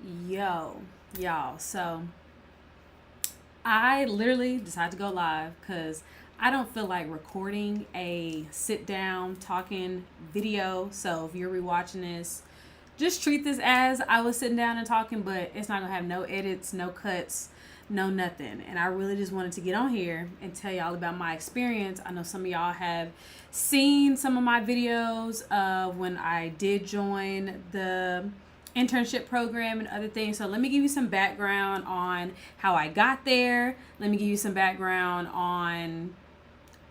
Yo, y'all. So I literally decided to go live because I don't feel like recording a sit down talking video. So if you're rewatching this, just treat this as I was sitting down and talking, but it's not gonna have no edits, no cuts, no nothing. And I really just wanted to get on here and tell y'all about my experience. I know some of y'all have seen some of my videos of when I did join the internship program and other things. So let me give you some background on how I got there. Let me give you some background on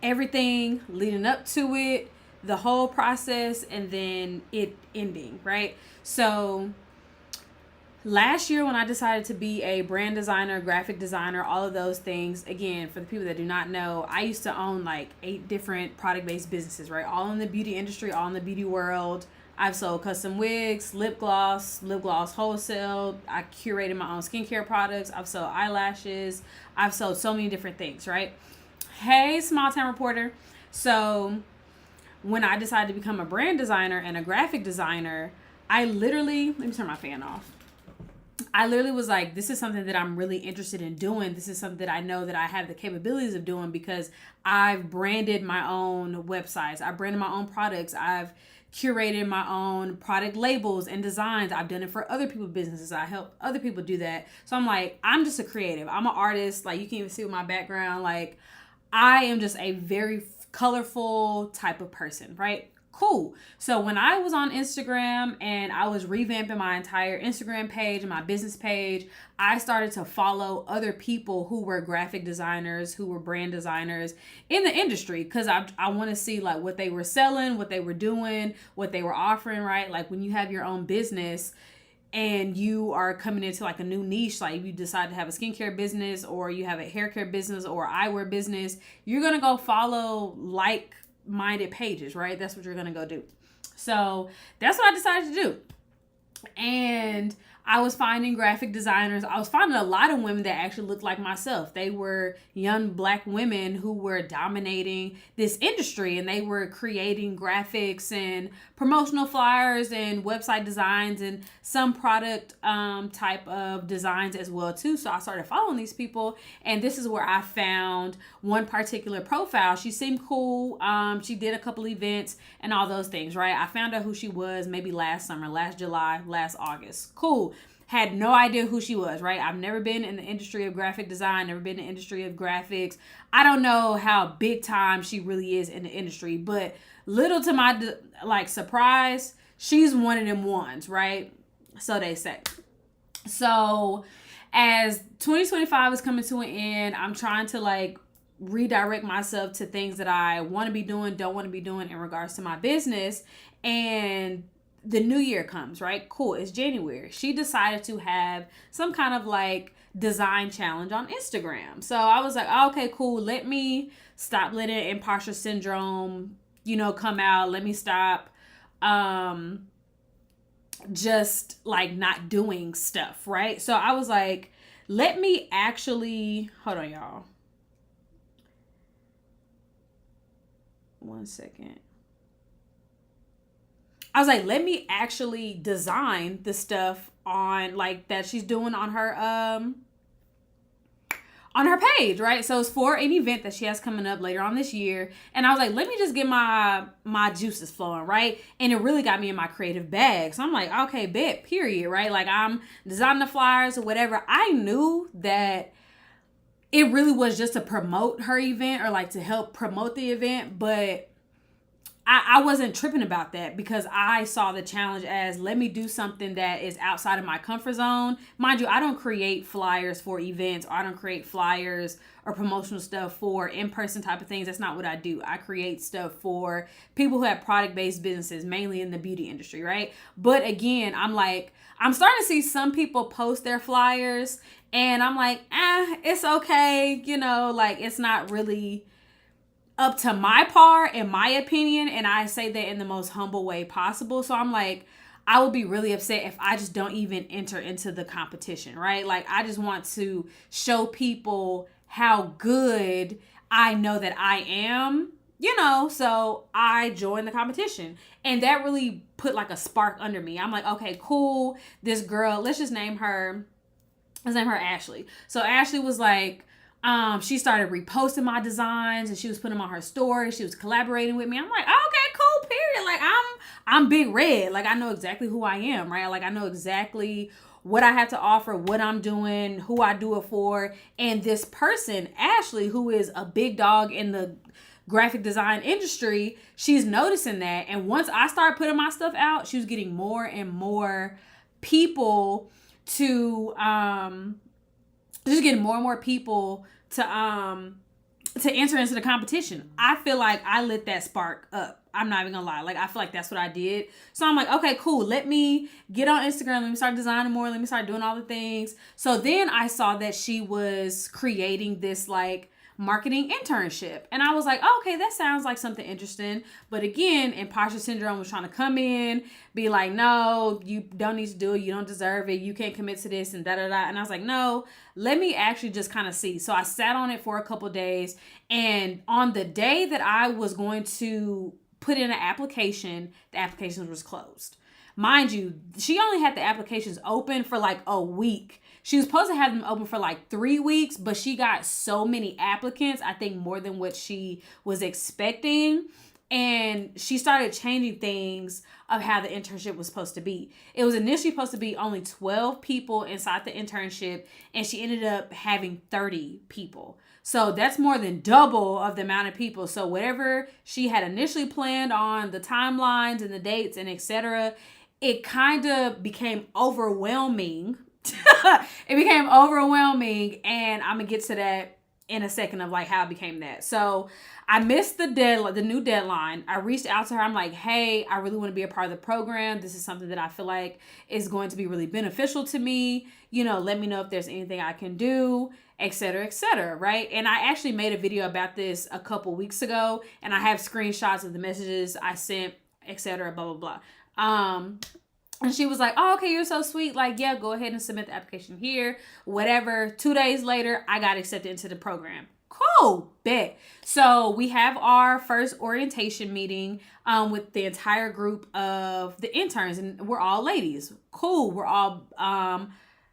everything leading up to it, the whole process, and then it ending, right? So last year when I decided to be a brand designer, graphic designer, all of those things, again, for the people that do not know, I used to own like 8 different product-based businesses, right? All in the beauty industry, all in the beauty world. I've sold custom wigs, lip gloss wholesale. I curated my own skincare products. I've sold eyelashes. I've sold so many different things, right? Hey, small town reporter. So when I decided to become a brand designer and a graphic designer, let me turn my fan off. I literally was like, this is something that I'm really interested in doing. This is something that I know that I have the capabilities of doing because I've branded my own websites. I branded my own products. I've curated my own product labels and designs. I've done it for other people's businesses. I help other people do that. So I'm like, I'm just a creative. I'm an artist. Like, you can even see with my background. Like, I am just a very colorful type of person, right? Cool. So when I was on Instagram and I was revamping my entire Instagram page and my business page, I started to follow other people who were graphic designers, who were brand designers in the industry, because I want to see like what they were selling, what they were doing, what they were offering, right? Like when you have your own business and you are coming into like a new niche, like if you decide to have a skincare business or you have a hair care business or eyewear business, you're going to go follow like-minded pages, right? That's what you're going to go do. So that's what I decided to do. And I was finding graphic designers. I was finding a lot of women that actually looked like myself. They were young black women who were dominating this industry, and they were creating graphics and promotional flyers and website designs and some product type of designs as well too. So I started following these people, and this is where I found one particular profile. She seemed cool. She did a couple events and all those things, right? I found out who she was maybe last summer, last July, last August. Cool. Had no idea who she was, right? I've never been in the industry of graphic design, never been in the industry of graphics. I don't know how big time she really is in the industry, but little to my surprise, she's one of them ones, right? So they say. So as 2025 is coming to an end, I'm trying to redirect myself to things that I want to be doing, don't want to be doing in regards to my business. And the new year comes, right? Cool. It's January. She decided to have some kind of design challenge on Instagram. So I was like, oh, okay, cool. Let me stop letting imposter syndrome, come out. Let me stop just not doing stuff, right? So I was like, let me actually, hold on, y'all. One second. I was like, let me actually design the stuff on that she's doing on her page, right? So it's for an event that she has coming up later on this year. And I was like, let me just get my juices flowing, right? And it really got me in my creative bag. So I'm like, okay, bet, period, right? Like I'm designing the flyers or whatever. I knew that it really was just to promote her event or to help promote the event, but I wasn't tripping about that because I saw the challenge as let me do something that is outside of my comfort zone. Mind you, I don't create flyers for events, or I don't create flyers or promotional stuff for in-person type of things. That's not what I do. I create stuff for people who have product-based businesses, mainly in the beauty industry, right? But again, I'm starting to see some people post their flyers and I'm like, it's okay. It's not really up to my par, in my opinion, and I say that in the most humble way possible. So I'm like, I would be really upset if I just don't even enter into the competition, right? I just want to show people how good I know that I am So I joined the competition, and that really put like a spark under me. I'm like, okay, cool. This girl, let's name her Ashley. So Ashley was like, she started reposting my designs and she was putting them on her story. She was collaborating with me. I'm like, okay, cool, period. Like I'm Big Red. Like I know exactly who I am, right? Like I know exactly what I have to offer, what I'm doing, who I do it for. And this person, Ashley, who is a big dog in the graphic design industry, she's noticing that. And once I started putting my stuff out, she was getting more and more people to just getting more and more people to enter into the competition. I feel like I lit that spark up. I'm not even gonna lie. Like I feel like that's what I did. So I'm like, okay, cool. Let me get on Instagram. Let me start designing more. Let me start doing all the things. So then I saw that she was creating this like marketing internship. And I was like, oh, okay, that sounds like something interesting. But again, imposter syndrome was trying to come in, be like, no, you don't need to do it. You don't deserve it. You can't commit to this and da da da. And I was like, no, let me actually just kind of see. So I sat on it for a couple days. And on the day that I was going to put in an application, the application was closed. Mind you, she only had the applications open for like a week. She was supposed to have them open for like 3 weeks, but she got so many applicants, I think more than what she was expecting. And she started changing things of how the internship was supposed to be. It was initially supposed to be only 12 people inside the internship, and she ended up having 30 people. So that's more than double of the amount of people. So whatever she had initially planned on, the timelines and the dates and etc., it kind of became overwhelming. It became overwhelming, and I'm gonna get to that in a second of like how it became that. So I missed the new deadline. I reached out to her. I'm like, hey, I really want to be a part of the program. This is something that I feel like is going to be really beneficial to me. Let me know if there's anything I can do, etc., etc. Right? And I actually made a video about this a couple weeks ago, and I have screenshots of the messages I sent, etc., blah blah blah. And she was like, oh, okay, you're so sweet. Like, yeah, go ahead and submit the application here. Whatever. 2 days later, I got accepted into the program. Cool. Bet. So we have our first orientation meeting with the entire group of the interns. And we're all ladies. Cool. We're all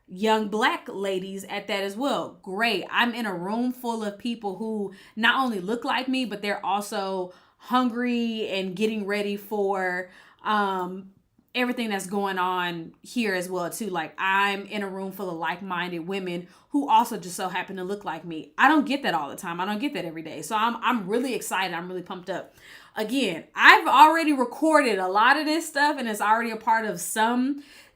young Black ladies at that as well. Great. I'm in a room full of people who not only look like me, but they're also hungry and getting ready for everything that's going on here as well too. Like I'm in a room full of like-minded women who also just so happen to look like me. I don't get that all the time. I don't get that every day. So I'm really excited. I'm really pumped up. Again, I've already recorded a lot of this stuff, and it's already a part of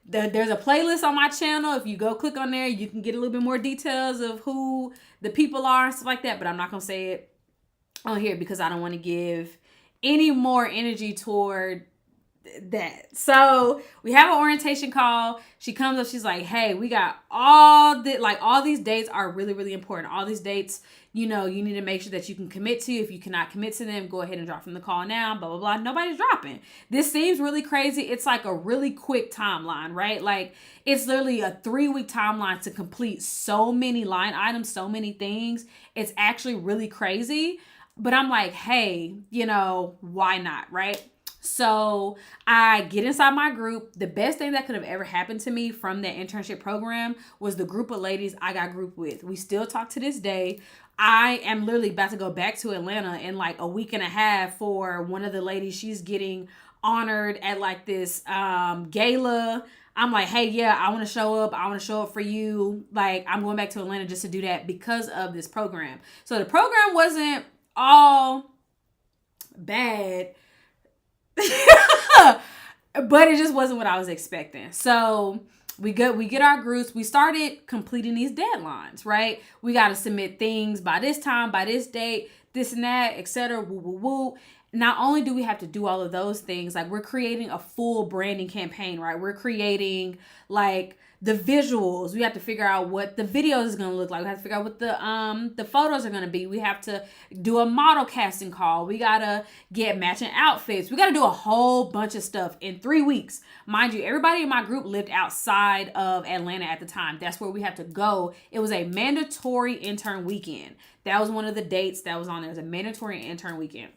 there's a playlist on my channel. If you go click on there, you can get a little bit more details of who the people are and stuff like that. But I'm not gonna say it on here because I don't want to give any more energy toward that. So we have an orientation call. She comes up, she's like, hey, we got all these dates are really, really important. All these dates, you need to make sure that you can commit to. If you cannot commit to them, go ahead and drop from the call now, blah, blah, blah. Nobody's dropping. This seems really crazy. It's like a really quick timeline, right? Like it's literally a 3-week timeline to complete so many line items, so many things. It's actually really crazy. But I'm like, hey, why not, right? So I get inside my group. The best thing that could have ever happened to me from that internship program was the group of ladies I got grouped with. We still talk to this day. I am literally about to go back to Atlanta in like a week and a half for one of the ladies. She's getting honored at like this gala. I'm like, hey, yeah, I want to show up. I want to show up for you. Like I'm going back to Atlanta just to do that because of this program. So the program wasn't all bad. But it just wasn't what I was expecting. So we get our groups. We started completing these deadlines, right? We got to submit things by this time, by this date, this and that, etc. Woo, woo, woo. Not only do we have to do all of those things, like we're creating a full branding campaign, right? We're creating like the visuals. We have to figure out what the video is going to look like. We have to figure out what the photos are going to be. We have to do a model casting call. We got to get matching outfits. We got to do a whole bunch of stuff in 3 weeks. Mind you, everybody in my group lived outside of Atlanta at the time. That's where we had to go. It was a mandatory intern weekend. That was one of the dates that was on there. It was a mandatory intern weekend.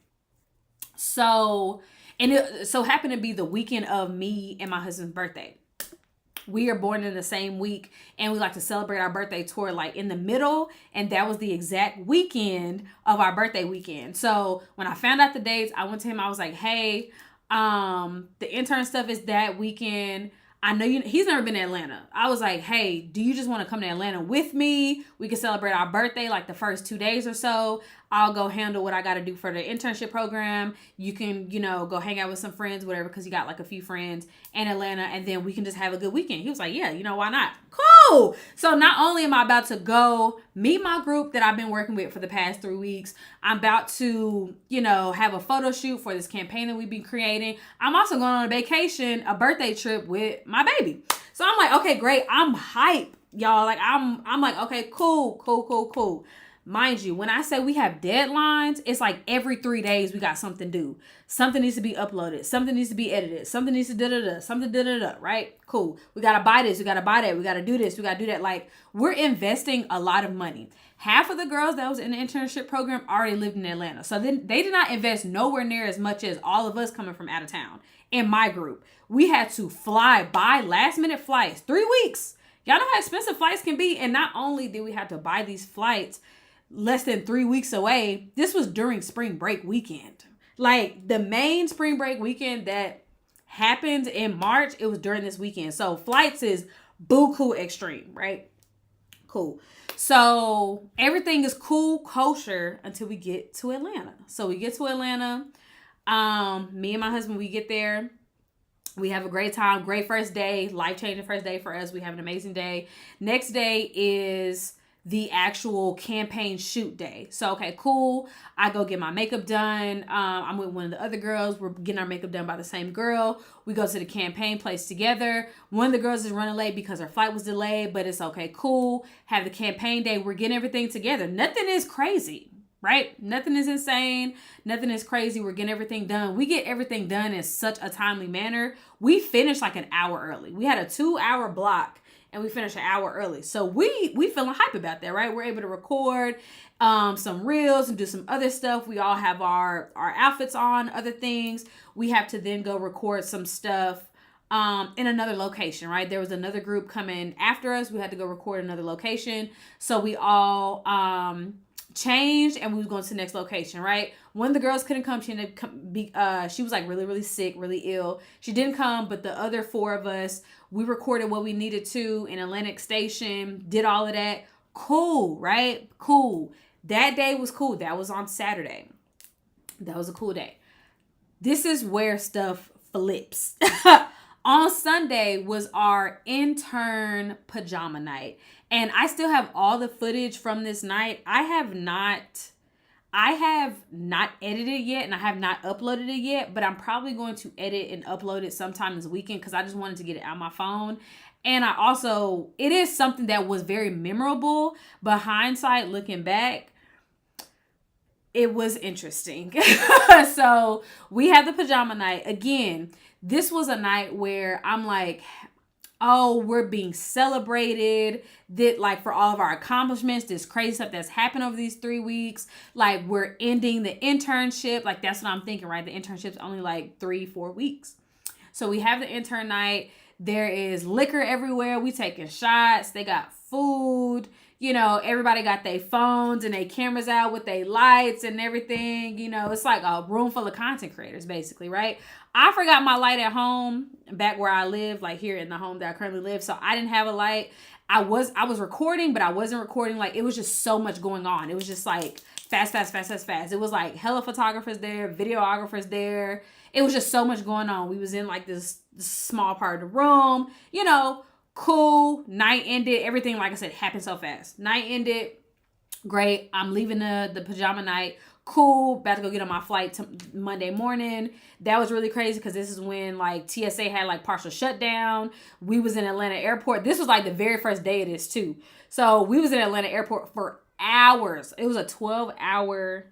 So, and it so happened to be the weekend of me and my husband's birthday. We are born in the same week, and we like to celebrate our birthday tour like in the middle, and that was the exact weekend of our birthday weekend. So when I found out the dates, I went to him. I was like, hey, the intern stuff is that weekend. I know he's never been to Atlanta. I was like, hey, do you just want to come to Atlanta with me? We can celebrate our birthday like the first 2 days or so. I'll go handle what I got to do for the internship program. You can, go hang out with some friends, whatever, because you got like a few friends in Atlanta, and then we can just have a good weekend. He was like, yeah, why not? Cool. So not only am I about to go meet my group that I've been working with for the past 3 weeks, I'm about to, have a photo shoot for this campaign that we've been creating. I'm also going on a vacation, a birthday trip with my baby. So I'm like, okay, great. I'm hype, y'all. Like I'm like, okay, cool. Mind you, when I say we have deadlines, it's like every 3 days we got something due. Something needs to be uploaded. Something needs to be edited. Something needs to da-da-da. Something da-da-da, right? Cool. We got to buy this. We got to buy that. We got to do this. We got to do that. Like, we're investing a lot of money. Half of the girls that was in the internship program already lived in Atlanta. So then they did not invest nowhere near as much as all of us coming from out of town. In my group, we had to buy last minute flights. 3 weeks. Y'all know how expensive flights can be. And not only did we have to buy these flights less than 3 weeks away, this was during spring break weekend. Like the main spring break weekend that happened in March, it was during this weekend. So flights is buku extreme, right? Cool. So everything is cool, kosher until we get to Atlanta. So we get to Atlanta. Me and my husband, we get there. We have a great time. Great first day. Life-changing first day for us. We have an amazing day. Next day is the actual campaign shoot day. So, okay, cool. I go get my makeup done. I'm with one of the other girls. We're getting our makeup done by the same girl. We go to the campaign place together. One of the girls is running late because her flight was delayed, but it's okay, cool. Have the campaign day. We're getting everything together. Nothing is crazy, right? Nothing is insane. Nothing is crazy. We're getting everything done. We get everything done in such a timely manner. We finished like an hour early. We had a 2-hour block, and we finished an hour early. So we feeling hype about that, right? We're able to record some reels and do some other stuff. We all have our outfits on, other things. We have to then go record some stuff in another location, right? There was another group coming after us. We had to go record another location. So we all changed, and we was going to the next location, right? One of the girls couldn't come. She ended up she was like really, really sick, really ill. She didn't come, but the other 4 of us, we recorded what we needed to in Atlantic Station, did all of that. Cool, right? Cool. That day was cool. That was on Saturday. That was a cool day. This is where stuff flips. On Sunday was our intern pajama night. And I still have all the footage from this night. I have not edited yet, and I have not uploaded it yet, but I'm probably going to edit and upload it sometime this weekend because I just wanted to get it on my phone. And it is something that was very memorable, but hindsight, looking back, it was interesting. So we had the pajama night. Again, this was a night where I'm like, oh, we're being celebrated, that like for all of our accomplishments, this crazy stuff that's happened over these 3 weeks. Like we're ending the internship. Like that's what I'm thinking, right? The internship's only like 3-4 weeks. So we have the intern night. There is liquor everywhere. We taking shots. They got food. Everybody got their phones and their cameras out with their lights and everything. It's like a room full of content creators, basically, right? I forgot my light at home back where I live, like here in the home that I currently live. So I didn't have a light. I was recording, but I wasn't recording. Like it was just so much going on. It was just like fast. It was like hella photographers there, videographers there. It was just so much going on. We was in like this small part of the room, cool. Night ended. Everything, like I said, happened so fast. Night ended. Great. I'm leaving the pajama night. Cool. About to go get on my flight Monday morning. That was really crazy because this is when like TSA had like partial shutdown. We was in Atlanta airport. This was like the very first day of this too. So we was in Atlanta airport for hours. It was a 12-hour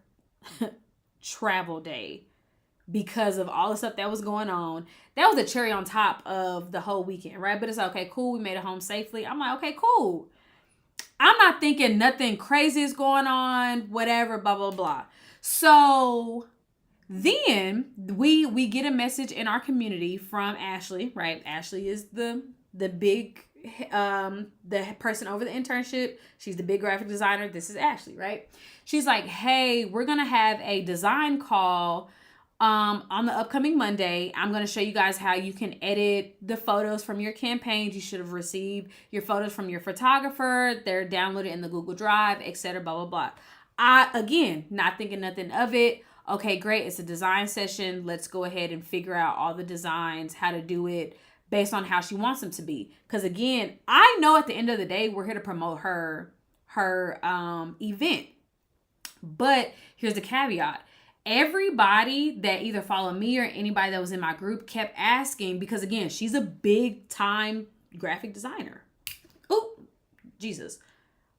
travel day because of all the stuff that was going on. That was a cherry on top of the whole weekend, right? But it's okay, cool. We made it home safely. I'm like, okay, cool. I'm not thinking nothing crazy is going on, whatever, blah, blah, blah. So Then we get a message in our community from Ashley, right? Ashley is the big the person over the internship. She's the big graphic designer. This is Ashley, right? She's like, hey, we're gonna have a design call on the upcoming Monday. I'm going to show you guys how you can edit the photos from your campaigns. You should have received your photos from your photographer. They're downloaded in the Google Drive, etc. Blah, blah, blah. I, again, not thinking nothing of it. Okay, great. It's a design session. Let's go ahead and figure out all the designs, how to do it based on how she wants them to be. Because again, I know at the end of the day, we're here to promote her event. But here's the caveat. Everybody that either followed me or anybody that was in my group kept asking, because again, she's a big time graphic designer. Oh, Jesus.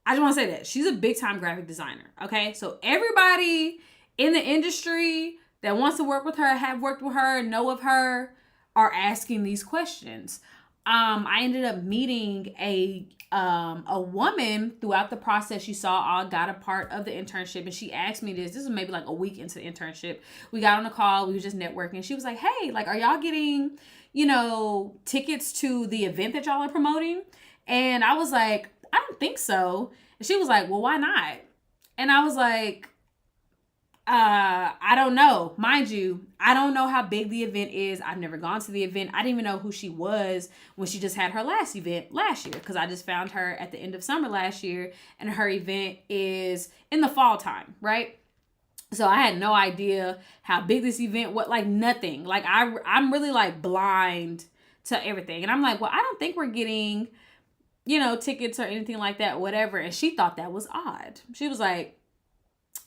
I just want to say that she's a big time graphic designer. Okay. So everybody in the industry that wants to work with her, have worked with her, know of her, are asking these questions. I ended up meeting a woman throughout the process. She saw I got a part of the internship, and she asked me this. This was maybe like a week into the internship. We got on a call. We were just networking. She was like, hey, like, are y'all getting, tickets to the event that y'all are promoting? And I was like, I don't think so. And she was like, well, why not? And I was like, I don't know. Mind you, I don't know how big the event is. I've never gone to the event. I didn't even know who she was when she just had her last event last year, because I just found her at the end of summer last year, and her event is in the fall time, right? So I had no idea how big this event was, like nothing. Like I'm really like blind to everything. And I'm like, well, I don't think we're getting, tickets or anything like that, whatever. And she thought that was odd. She was like,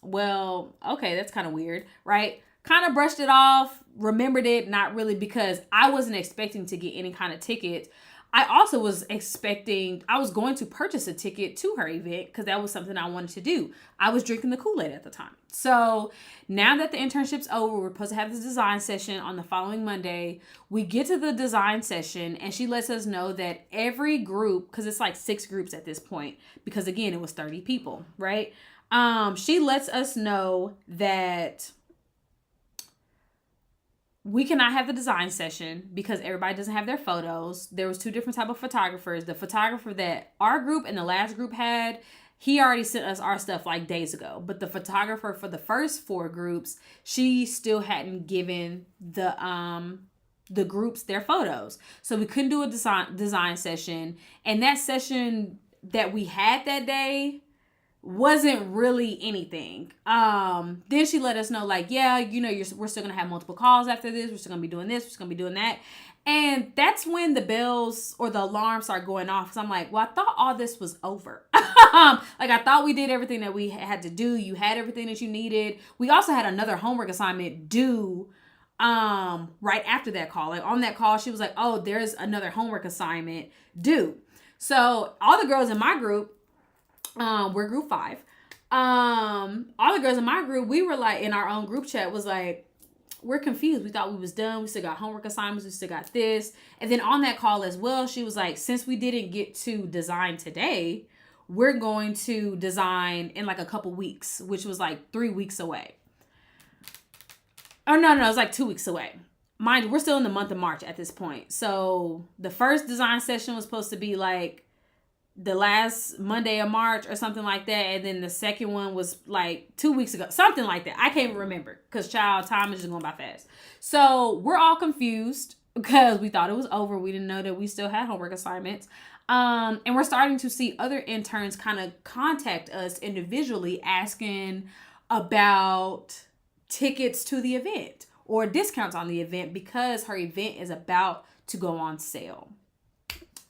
well, okay, that's kind of weird, right? Kind of brushed it off, remembered it, not really, because I wasn't expecting to get any kind of tickets. I also was I was going to purchase a ticket to her event because that was something I wanted to do. I was drinking the Kool-Aid at the time. So now that the internship's over, we're supposed to have this design session on the following Monday. We get to the design session and she lets us know that every group, because it's like 6 groups at this point, because again, it was 30 people, right? She lets us know that we cannot have the design session because everybody doesn't have their photos. There was 2 different type of photographers. The photographer that our group and the last group had, he already sent us our stuff like days ago. But the photographer for the first 4 groups, she still hadn't given the groups their photos. So we couldn't do a design session. And that session that we had that day wasn't really anything. Then she let us know, like, yeah, we're still gonna have multiple calls after this. We're still gonna be doing this. We're still gonna be doing that. And that's when the bells or the alarms start going off. So I'm like, well, I thought all this was over. Like, I thought we did everything that we had to do. You had everything that you needed. We also had another homework assignment due right after that call. Like, on that call, she was like, oh, there's another homework assignment due. So all the girls in my group, we're group 5. All the girls in my group, we were like, in our own group chat, was like, we're confused. We thought we was done. We still got homework assignments. We still got this. And then on that call as well, she was like, since we didn't get to design today, we're going to design in like a couple weeks, which was like 3 weeks away. Oh, no, it's like 2 weeks away. Mind you, we're still in the month of March at this point. So the first design session was supposed to be like the last Monday of March or something like that. And then the second one was like 2 weeks ago, something like that. I can't even remember because time is just going by fast. So we're all confused because we thought it was over. We didn't know that we still had homework assignments. And we're starting to see other interns kind of contact us individually asking about tickets to the event or discounts on the event because her event is about to go on sale.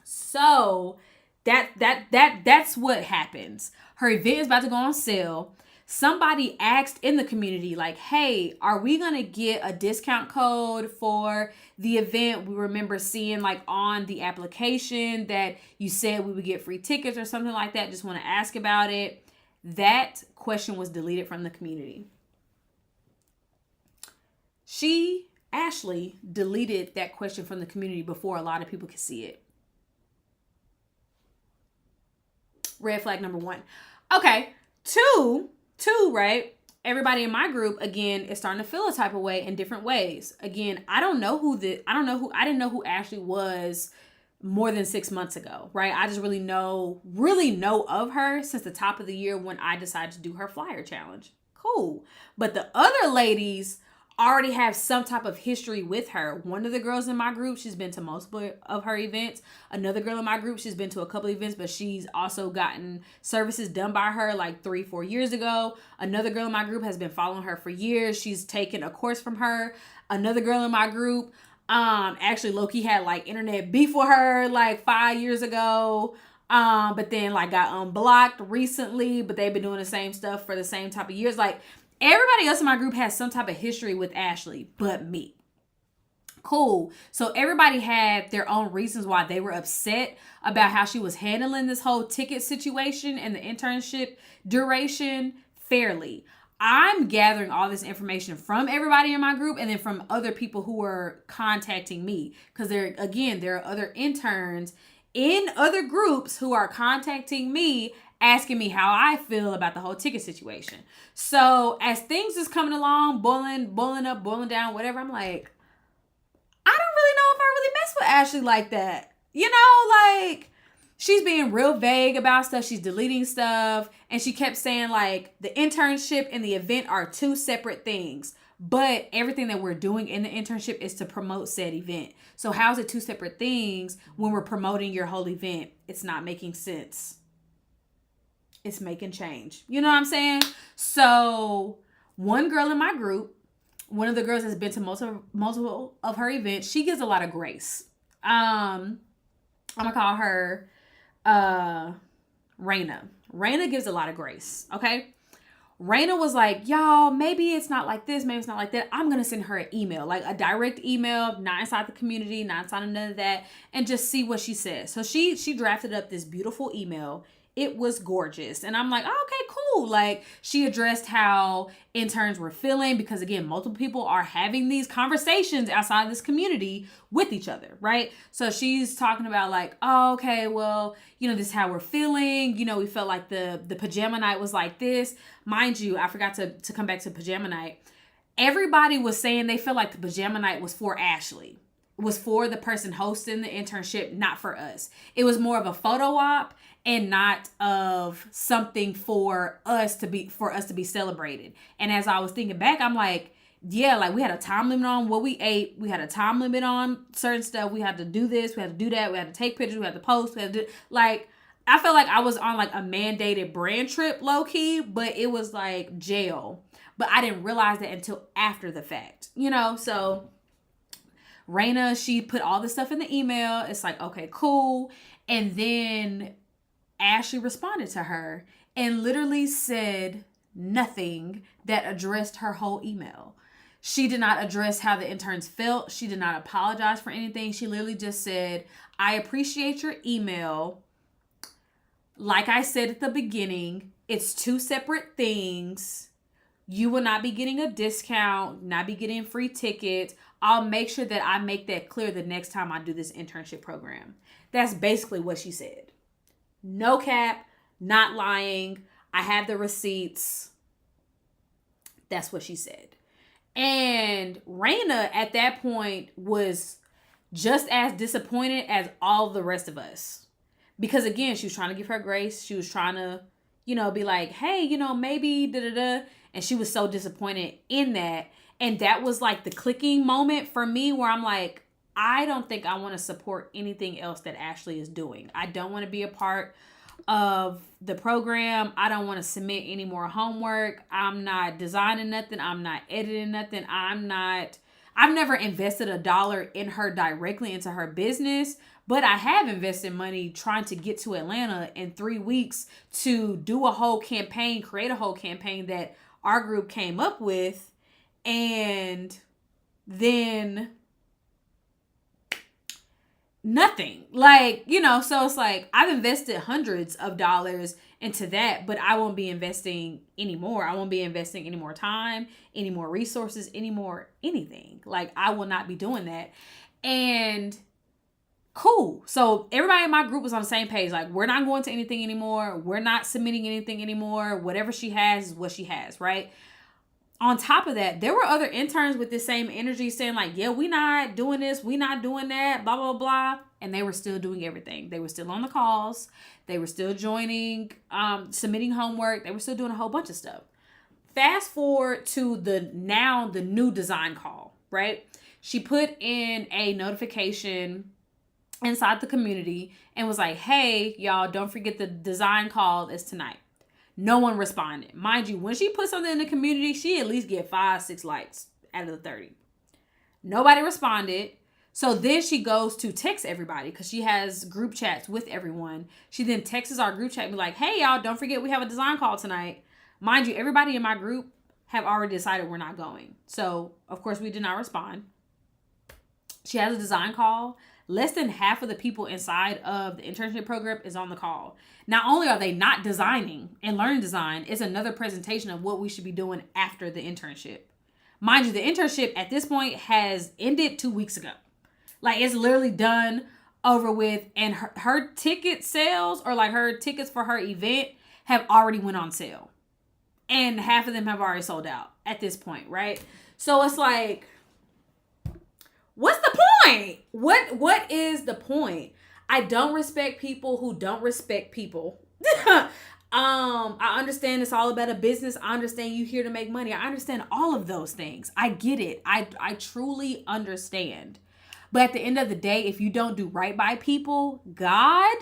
So that's what happens. Her event is about to go on sale. Somebody asked in the community, like, hey, are we going to get a discount code for the event? We remember seeing like on the application that you said we would get free tickets or something like that. Just want to ask about it. That question was deleted from the community. Ashley, deleted that question from the community before a lot of people could see it. Red flag number 1. Okay. Two, right? everybody in my group, again, is starting to feel a type of way in different ways. Again, I didn't know who Ashley was more than 6 months ago, right? I just really know of her since the top of the year when I decided to do her flyer challenge. Cool. But the other ladies already have some type of history with her. One of the girls in my group, she's been to multiple of her events. Another girl in my group, she's been to a couple events, but she's also gotten services done by her like 3-4 years ago. Another girl in my group has been following her for years. She's taken a course from her. Another girl in my group, actually Loki had like internet beef with her like 5 years ago. But then like got unblocked recently, but they've been doing the same stuff for the same type of years. Like, everybody else in my group has some type of history with Ashley, but me. Cool. So everybody had their own reasons why they were upset about how she was handling this whole ticket situation and the internship duration fairly. I'm gathering all this information from everybody in my group and then from other people who are contacting me. Because there are other interns in other groups who are contacting me asking me how I feel about the whole ticket situation. So as things is coming along, boiling up, boiling down, whatever, I'm like, I don't really know if I really mess with Ashley like that. You know, like, she's being real vague about stuff. She's deleting stuff. And she kept saying like the internship and the event are two separate things. But everything that we're doing in the internship is to promote said event. So how's it two separate things when we're promoting your whole event? It's not making sense. It's making change. You know what I'm saying? So one girl in my group, one of the girls that's been to multiple of her events, she gives a lot of grace. I'm gonna call her Raina. Raina gives a lot of grace. Okay. Raina was like, y'all, maybe it's not like this, maybe it's not like that. I'm going to send her an email, like a direct email, not inside the community, not inside of none of that, and just see what she says. So she drafted up this beautiful email. It was gorgeous. And I'm like, oh, okay, cool. Like, she addressed how interns were feeling because, again, multiple people are having these conversations outside of this community with each other, right? So she's talking about like, oh, okay, well, you know, this is how we're feeling. You know, we felt like the pajama night was like this. Mind you, I forgot to come back to pajama night. Everybody was saying they felt like the pajama night was for Ashley. It was for the person hosting the internship, not for us. It was more of a photo op and not of something for us to be celebrated. And as I was thinking back, I'm like, yeah, like we had a time limit on what we ate. We had a time limit on certain stuff. We had to do this. We had to do that. We had to take pictures. We had to post. We had to do, like, I felt like I was on like a mandated brand trip low key, but it was like jail. But I didn't realize that until after the fact, you know? So Raina, she put all this stuff in the email. It's like, okay, cool. And then Ashley responded to her and literally said nothing that addressed her whole email. She did not address how the interns felt. She did not apologize for anything. She literally just said, I appreciate your email. Like I said at the beginning, it's two separate things. You will not be getting a discount, not be getting free tickets. I'll make sure that I make that clear the next time I do this internship program. That's basically what she said. No cap, not lying. I have the receipts. That's what she said. And Raina at that point was just as disappointed as all the rest of us. Because again, she was trying to give her grace. She was trying to, you know, be like, hey, you know, maybe da-da-da. And she was so disappointed in that. And that was like the clicking moment for me where I'm like, I don't think I want to support anything else that Ashley is doing. I don't want to be a part of the program. I don't want to submit any more homework. I'm not designing nothing. I'm not editing nothing. I've never invested $1 in her directly into her business, but I have invested money trying to get to Atlanta in 3 weeks to do a whole campaign, create a whole campaign that our group came up with. And then nothing, like, you know, so it's like I've invested hundreds of dollars into that, but I won't be investing anymore. I won't be investing any more time, any more resources, any more anything. Like, I will not be doing that. And cool. So everybody in my group was on the same page. Like, we're not going to anything anymore. We're not submitting anything anymore. Whatever she has is what she has, right? On top of that, there were other interns with the same energy saying like, yeah, we not doing this, we not doing that, blah, blah, blah. And they were still doing everything. They were still on the calls. They were still joining, submitting homework. They were still doing a whole bunch of stuff. Fast forward to the new design call, right? She put in a notification inside the community and was like, hey, y'all, don't forget the design call is tonight. No one responded. Mind you, when she put something in the community, she at least get 5-6 likes out of the 30. Nobody responded. So then she goes to text everybody because she has group chats with everyone. She then texts our group chat and be like, hey, y'all, don't forget we have a design call tonight. Mind you, everybody in my group have already decided we're not going. So, of course, we did not respond. She has a design call. Less than half of the people inside of the internship program is on the call. Not only are they not designing and learning design, it's another presentation of what we should be doing after the internship. Mind you, the internship at this point has ended 2 weeks ago. Like, it's literally done, over with, and her ticket sales, or like her tickets for her event, have already went on sale. And half of them have already sold out at this point, right? So it's like, what's the point? What is the point? I don't respect people who don't respect people. I understand it's all about a business. I understand you here to make money. I understand all of those things. I get it. I truly understand. But at the end of the day, if you don't do right by people, God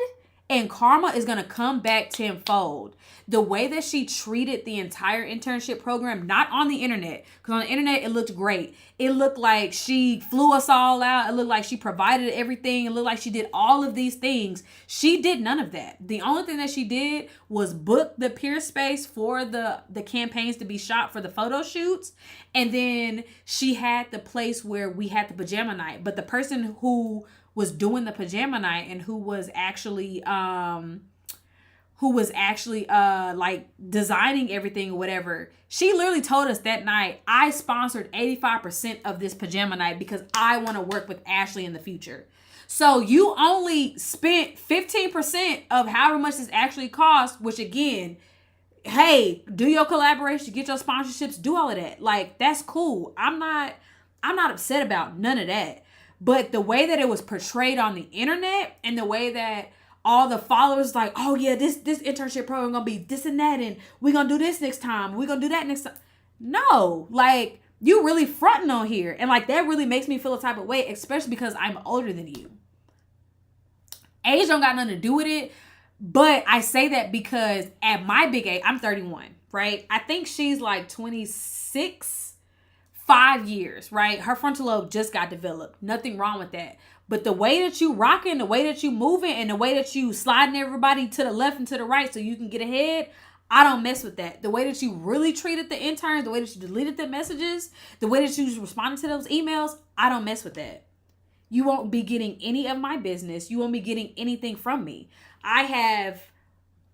and karma is going to come back tenfold. The way that she treated the entire internship program, not on the internet, because on the internet, it looked great. It looked like she flew us all out. It looked like she provided everything. It looked like she did all of these things. She did none of that. The only thing that she did was book the peer space for the campaigns to be shot for the photo shoots. And then she had the place where we had the pajama night. But the person who was doing the pajama night and who was actually like designing everything or whatever, she literally told us that night, I sponsored 85% of this pajama night because I want to work with Ashley in the future. So you only spent 15% of however much this actually cost, which again, hey, do your collaboration, get your sponsorships, do all of that. Like, that's cool. I'm not upset about none of that. But the way that it was portrayed on the internet and the way that all the followers like, oh yeah, this internship program gonna be this and that, and we're gonna do this next time, we're gonna do that next time. No, like, you really fronting on here. And like, that really makes me feel a type of way, especially because I'm older than you. Age don't got nothing to do with it. But I say that because at my big age, I'm 31, right? I think she's like 26, 5 years, right? Her frontal lobe just got developed. Nothing wrong with that. But the way that you rocking, the way that you moving, and the way that you sliding everybody to the left and to the right so you can get ahead, I don't mess with that. The way that you really treated the interns, the way that you deleted the messages, the way that you responded to those emails, I don't mess with that. You won't be getting any of my business. You won't be getting anything from me. I have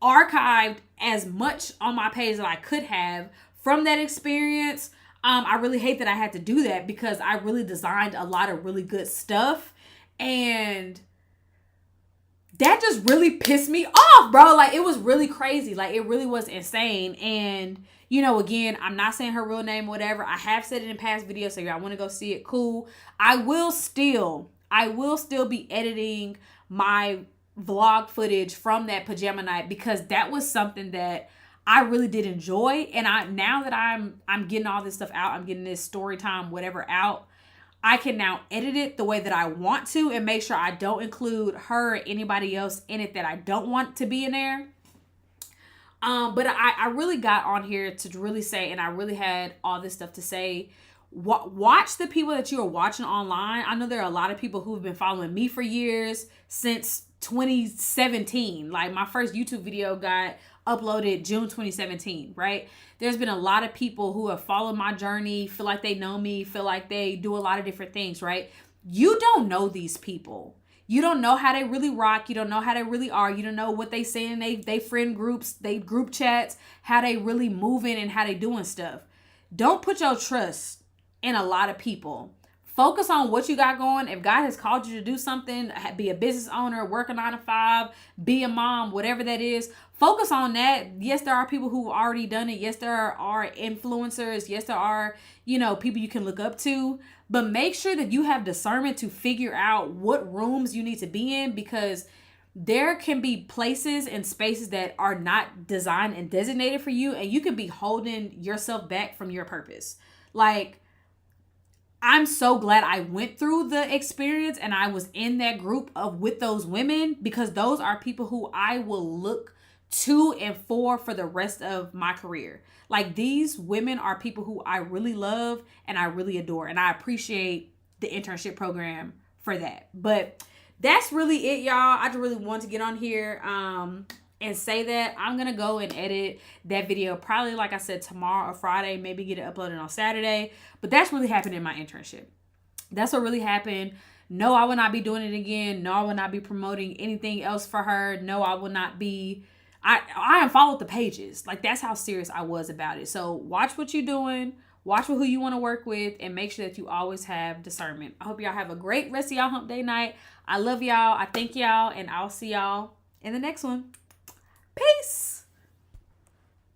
archived as much on my page that I could have from that experience. I really hate that I had to do that because I really designed a lot of really good stuff. And that just really pissed me off, bro. Like, it was really crazy. Like, it really was insane. And, you know, again, I'm not saying her real name or whatever. I have said it in past videos, so y'all want to go see it, cool. I will still be editing my vlog footage from that pajama night because that was something that I really did enjoy. And now that I'm getting all this stuff out, I'm getting this story time, whatever out, I can now edit it the way that I want to and make sure I don't include her or anybody else in it that I don't want to be in there. But I really got on here to really say, and I really had all this stuff to say, watch the people that you are watching online. I know there are a lot of people who've been following me for years, since 2017. Like, my first YouTube video got uploaded June 2017, right? There's been a lot of people who have followed my journey, feel like they know me, feel like they do a lot of different things, right? You don't know these people. You don't know how they really rock. You don't know how they really are. You don't know what they say in they friend groups, they group chats, how they really moving and how they doing stuff. Don't put your trust in a lot of people. Focus on what you got going. If God has called you to do something, be a business owner, work a 9 to 5, be a mom, whatever that is, focus on that. Yes, there are people who've already done it. Yes, there are influencers. Yes, there are, people you can look up to. But make sure that you have discernment to figure out what rooms you need to be in, because there can be places and spaces that are not designed and designated for you, and you can be holding yourself back from your purpose. Like, I'm so glad I went through the experience and I was in that group with those women, because those are people who I will look to and for the rest of my career. Like, these women are people who I really love and I really adore, and I appreciate the internship program for that. But that's really it, y'all. I just really want to get on here and say that I'm going to go and edit that video probably, like I said, tomorrow or Friday, maybe get it uploaded on Saturday. But that's really happened in my internship. That's what really happened. No, I will not be doing it again. No, I will not be promoting anything else for her. No, I will not be. I unfollowed the pages. Like, that's how serious I was about it. So watch what you're doing. Watch who you want to work with, and make sure that you always have discernment. I hope y'all have a great rest of y'all hump day night. I love y'all. I thank y'all, and I'll see y'all in the next one.